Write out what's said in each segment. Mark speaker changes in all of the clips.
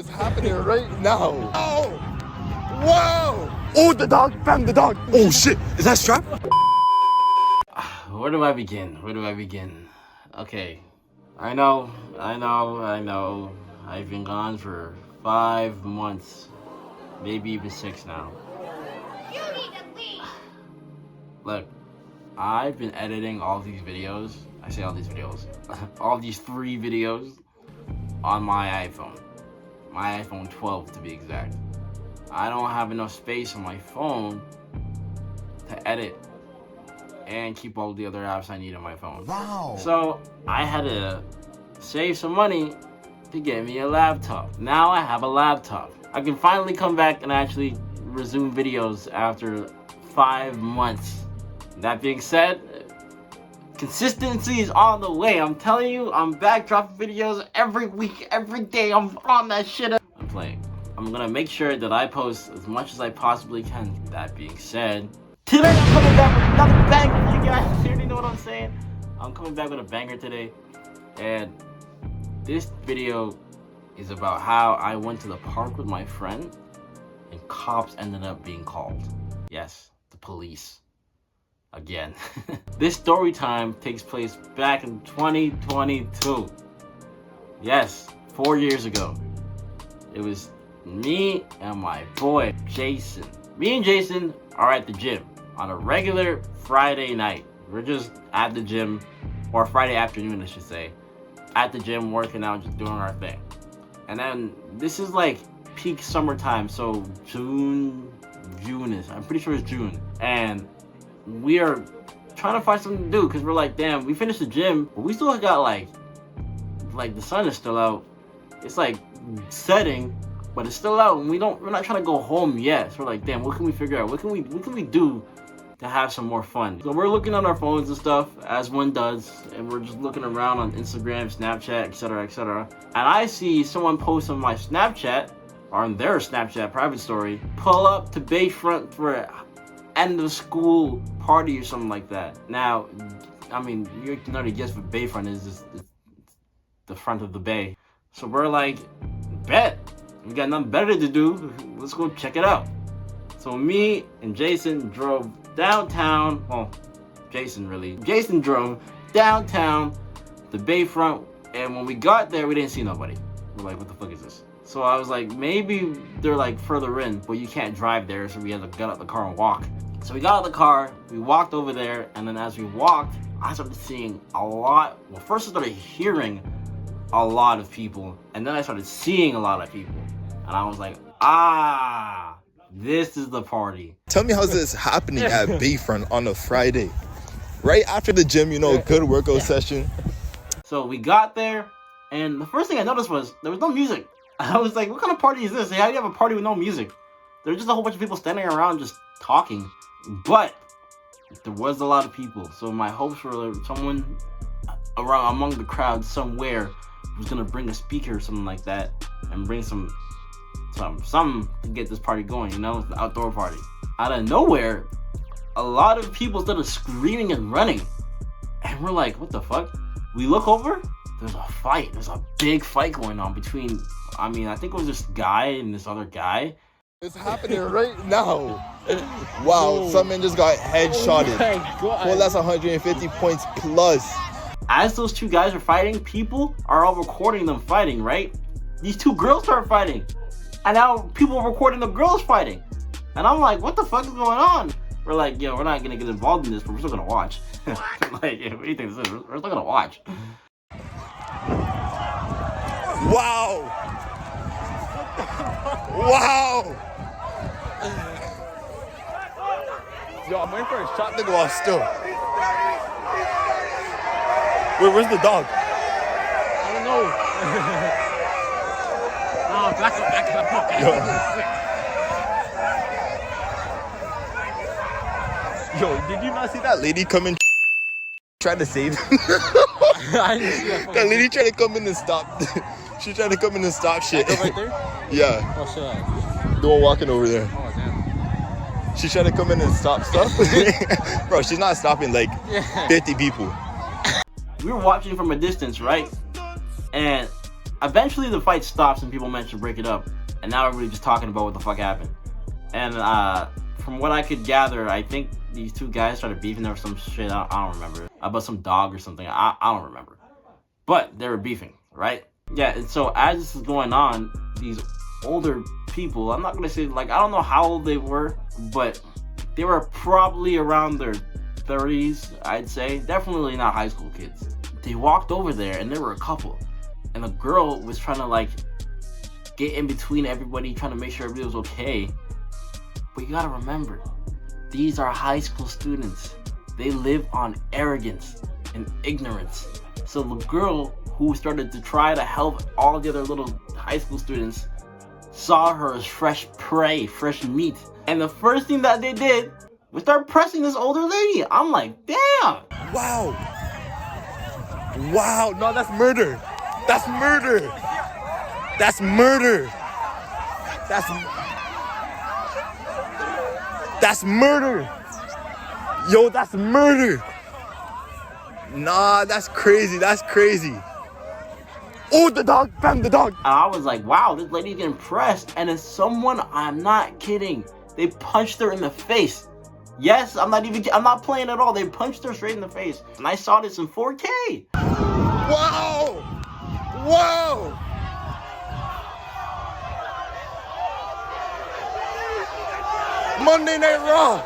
Speaker 1: is happening right now. Oh! Whoa! Oh, the dog! Bam, the dog! Oh shit! Is that strap?
Speaker 2: Where do I begin? Where do I begin? Okay. I know. I've been gone for 5 months. Maybe even 6 now.
Speaker 3: You need to leave.
Speaker 2: Look, I've been editing all these videos. I say all these videos. All these 3 videos on my iPhone. My iPhone 12 to be exact. I don't have enough space on my phone to edit and keep all the other apps I need on my phone.
Speaker 1: Wow.
Speaker 2: So I had to save some money to get me a laptop. Now I have a laptop. I can finally come back and actually resume videos after 5 months. That being said, consistency is on the way. I'm telling you, I'm back dropping videos every week, every day. I'm on that shit. I'm playing. I'm gonna make sure that I post as much as I possibly can. That being said, today I'm coming back with another banger. You guys already know what I'm saying. I'm coming back with a banger today. And this video is about how I went to the park with my friend and cops ended up being called. Yes, the police. Again. This story time takes place back in 2022. Yes, 4 years ago. It was me and my boy, Jason. Me and Jason are at the gym on a regular Friday night. We're just at the gym, or Friday afternoon, I should say. At the gym, working out, just doing our thing. And then this is like peak summertime, so June-ish. I'm pretty sure it's June. And we are trying to find something to do because we're like, damn, we finished the gym, but we still got like the sun is still out. It's like setting, but it's still out, and we're not trying to go home yet. So we're like, damn, what can we figure out? What can we do to have some more fun? So we're looking on our phones and stuff, as one does, and we're just looking around on Instagram, Snapchat, etc., etc. And I see someone post on my Snapchat, or on their Snapchat private story, pull up to Bayfront for an end of school party or something like that. Now, I mean, you can already guess what Bayfront is. It's the front of the bay. So we're like, bet. We got nothing better to do. Let's go check it out. So me and Jason drove downtown. Well, Jason drove downtown to Bayfront, and when we got there, we didn't see nobody. We're like, what the fuck is this? So I was like, maybe they're like further in, but you can't drive there, so we had to get out the car and walk. So we got out of the car, we walked over there, and then as we walked, I started seeing a lot. Well, first I started hearing a lot of people, and then I started seeing a lot of people. And I was like, this is the party.
Speaker 1: Tell me how's this happening at Bayfront on a Friday? Right after the gym, you know, good workout session.
Speaker 2: So we got there, and the first thing I noticed was there was no music. I was like, what kind of party is this? How do you have a party with no music? There's just a whole bunch of people standing around just talking. But there was a lot of people. So my hopes were someone around among the crowd somewhere was gonna bring a speaker or something like that and bring something to get this party going, you know, the outdoor party. Out of nowhere, a lot of people started screaming and running. And we're like, what the fuck? We look over, there's a fight. There's a big fight going on between, I think it was this guy and this other guy.
Speaker 1: It's happening right now. Wow, some man just got headshotted. Well, that's 150 points plus.
Speaker 2: As those two guys are fighting, people are all recording them fighting, right? These two girls start fighting. And now people are recording the girls fighting. And I'm like, what the fuck is going on? We're like, yo, we're not gonna get involved in this, but we're still gonna watch. Like, what do you think this is? We're still gonna watch.
Speaker 1: Wow. Wow. Yo, I'm waiting for a shot to go off still. Wait, where's the dog?
Speaker 2: I don't know. Back up.
Speaker 1: Yo, did you not see that lady come in try to save him?
Speaker 2: I didn't see
Speaker 1: that lady tried to come in and stop. She tried to come in and stop shit.
Speaker 2: Right there?
Speaker 1: Yeah.
Speaker 2: Oh, shit.
Speaker 1: The one walking over there.
Speaker 2: Oh, damn.
Speaker 1: She tried to come in and stop stuff. Bro, she's not stopping like 50 people.
Speaker 2: We were watching from a distance, right? And eventually the fight stops and people mention break it up. And now everybody's just talking about what the fuck happened. And from what I could gather, I think these two guys started beefing over some shit. I don't remember. About some dog or something. I don't remember. But they were beefing, right? Yeah, and so as this is going on, these older people, I'm not going to say, like, I don't know how old they were, but they were probably around their 30s, I'd say. Definitely not high school kids. They walked over there, and there were a couple. And the girl was trying to, like, get in between everybody, trying to make sure everybody was okay. But you gotta remember, these are high school students. They live on arrogance and ignorance. So the girl who started to try to help all the other little high school students saw her as fresh prey, fresh meat. And the first thing that they did was start pressing this older lady. I'm like, damn.
Speaker 1: Wow. Wow. No, that's murder. That's murder. That's murder. That's murder. Yo, that's murder. Nah, that's crazy. That's crazy. Oh, the dog. Bam, the dog.
Speaker 2: And I was like, wow, this lady's getting pressed. And then someone, I'm not kidding, they punched her in the face. Yes, I'm not playing at all. They punched her straight in the face. And I saw this in 4K.
Speaker 1: Wow. Whoa. Monday Night Raw.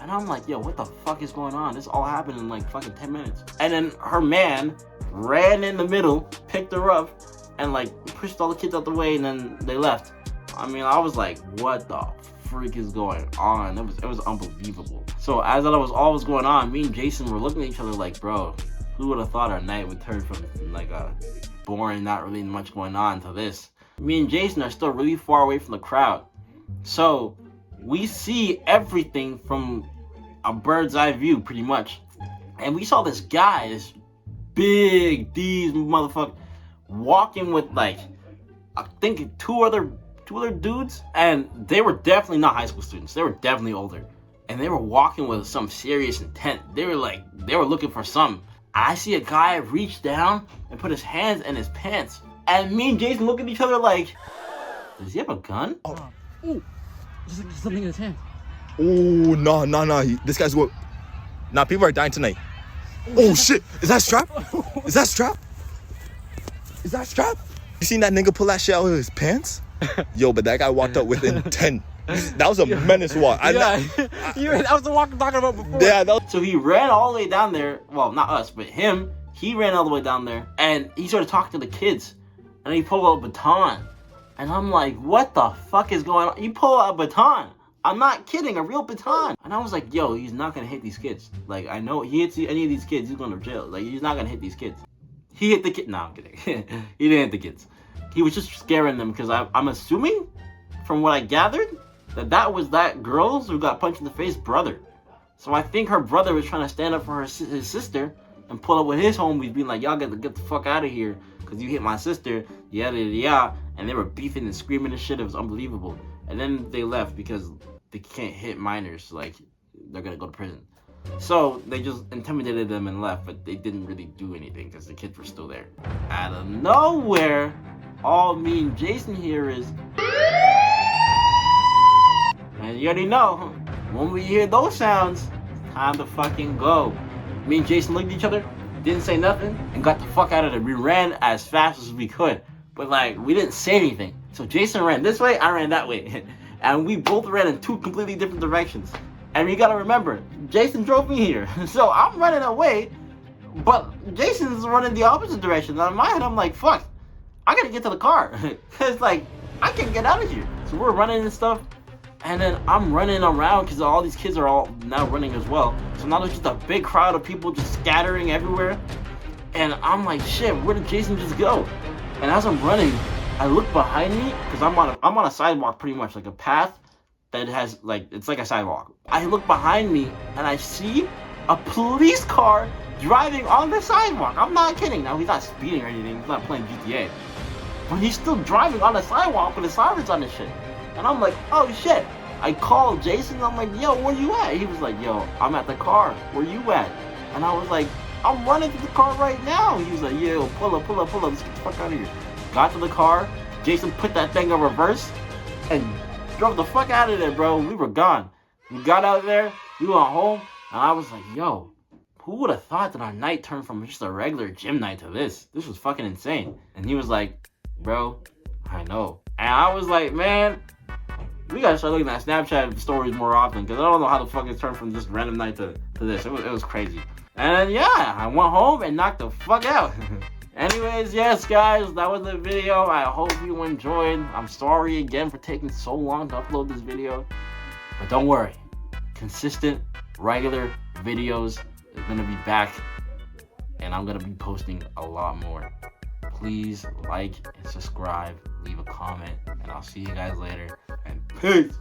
Speaker 2: And I'm like, yo, what the fuck is going on? This all happened in like fucking 10 minutes. And then her man ran in the middle, picked her up, and like pushed all the kids out the way, and then they left. I mean, I was like, what the freak is going on? It was unbelievable. So as that was all was going on, me and Jason were looking at each other like, bro, who would have thought our night would turn from like a boring, not really much going on to this? Me and Jason are still really far away from the crowd. So we see everything from a bird's eye view, pretty much. And we saw this guy, this big D's motherfucker, walking with like, I think two other dudes, and they were definitely not high school students. They were definitely older, and they were walking with some serious intent. They were looking for something. I see a guy reach down and put his hands in his pants, and me and Jason look at each other like, does he have a gun?
Speaker 4: Oh, just something in his hand.
Speaker 1: Oh, no. This guy's what? Nah, people are dying tonight. Oh, shit. Is that strap? Is that strap? Is that strap? You seen that nigga pull that shit out of his pants? Yo, but that guy walked up with intent. That was a menace walk.
Speaker 4: That was the walk I'm talking about before.
Speaker 1: Yeah,
Speaker 2: So he ran all the way down there. Well, not us, but him. He ran all the way down there, and he started talking to the kids. And he pulled out a baton. And I'm like, what the fuck is going on? You pull out a baton. I'm not kidding, a real baton. And I was like, yo, he's not gonna hit these kids. Like, I know he hits any of these kids, he's going to jail. Like, he's not gonna hit these kids. He hit the kid. No, I'm kidding. He didn't hit the kids. He was just scaring them, because I'm assuming, from what I gathered, that was that girl's who got punched in the face brother. So I think her brother was trying to stand up for his sister and pull up with his homies, being like, y'all gotta get the fuck out of here, because you hit my sister, yada yada yada. And they were beefing and screaming and shit. It was unbelievable. And then they left because they can't hit minors, like they're gonna go to prison. So they just intimidated them and left, but they didn't really do anything because the kids were still there. Out of nowhere, all me and Jason hear is, and you already know, when we hear those sounds, time to fucking go. Me and Jason looked at each other, didn't say nothing, and got the fuck out of there. We ran as fast as we could, but like, we didn't say anything. So Jason ran this way, I ran that way. And we both ran in two completely different directions. And you gotta remember, Jason drove me here. So I'm running away, but Jason's running the opposite direction. And in my head, I'm like, fuck, I gotta get to the car. Cause like, I can't get out of here. So we're running and stuff. And then I'm running around because all these kids are all now running as well. So now there's just a big crowd of people just scattering everywhere. And I'm like, shit, where did Jason just go? And as I'm running, I look behind me, because I'm on a sidewalk pretty much, like a path that has, like, it's like a sidewalk. I look behind me, and I see a police car driving on the sidewalk. I'm not kidding. Now, he's not speeding or anything. He's not playing GTA. But he's still driving on the sidewalk with his sirens on and shit. And I'm like, oh, shit. I called Jason. I'm like, yo, where you at? He was like, yo, I'm at the car. Where you at? And I was like, I'm running to the car right now. He was like, yo, pull up. Let's get the fuck out of here. got to the car. Jason put that thing in reverse and drove the fuck out of there, bro. We were gone. We got out there, we went home, and I was like, yo, who would have thought that our night turned from just a regular gym night to this? This was fucking insane. And he was like, bro, I know. And I was like, man, we gotta start looking at Snapchat stories more often, because I don't know how the fuck it turned from just random night to this. It was crazy. And then, yeah, I went home and knocked the fuck out. Anyways, yes, guys, that was the video. I hope you enjoyed. I'm sorry again for taking so long to upload this video. But don't worry. Consistent, regular videos are going to be back. And I'm going to be posting a lot more. Please like and subscribe. Leave a comment. And I'll see you guys later. And peace.